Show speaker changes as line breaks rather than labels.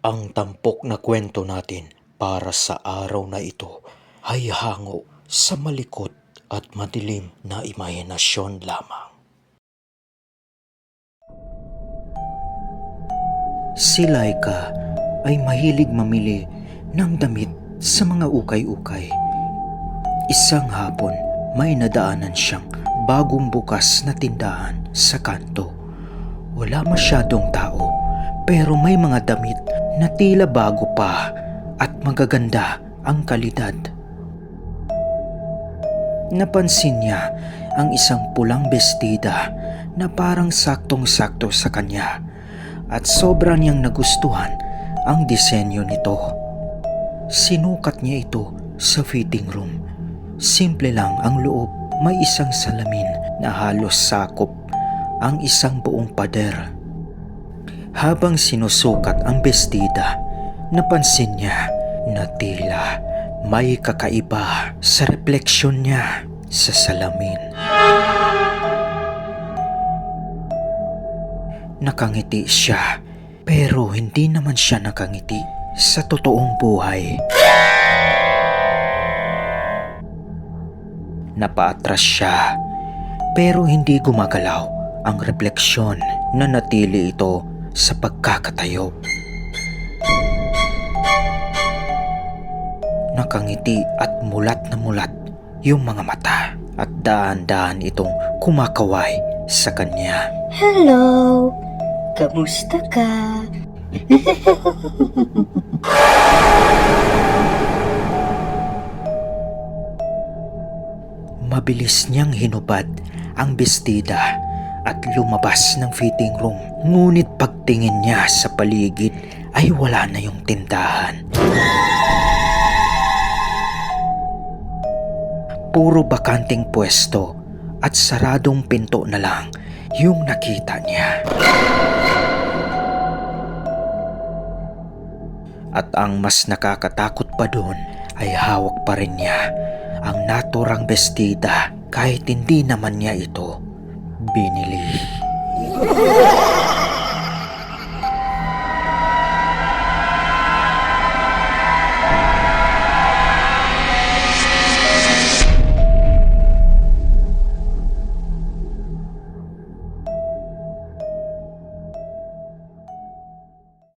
Ang tampok na kwento natin para sa araw na ito ay hango sa malikot at madilim na imahinasyon lamang. Si Laika ay mahilig mamili ng damit sa mga ukay-ukay. Isang hapon, may nadaanan siyang bagong bukas na tindahan sa kanto. Wala masyadong tao, pero may mga damit na tila bago pa at magaganda ang kalidad. Napansin niya ang isang pulang bestida na parang saktong-sakto sa kanya at sobrang niyang nagustuhan ang disenyo nito. Sinukat niya ito sa fitting room. Simple lang ang loob, may isang salamin na halos sakop ang isang buong pader. Habang sinusukat ang bestida, napansin niya na tila may kakaiba sa refleksyon niya sa salamin. Nakangiti siya, pero hindi naman siya nakangiti sa totoong buhay. Napaatras siya, pero hindi gumagalaw ang refleksyon na natili ito sa pagkakatayo. Nakangiti at mulat na mulat yung mga mata at daan-daan itong kumakaway sa kanya.
Hello! Kamusta ka?
Mabilis niyang hinubad ang bestida at lumabas ng fitting room. Ngunit pagtingin niya sa paligid ay wala na yung tindahan. Puro bakanting pwesto at saradong pinto na lang yung nakita niya. At ang mas nakakatakot pa doon ay hawak pa rin niya ang naturang bestida kahit hindi naman niya ito binili.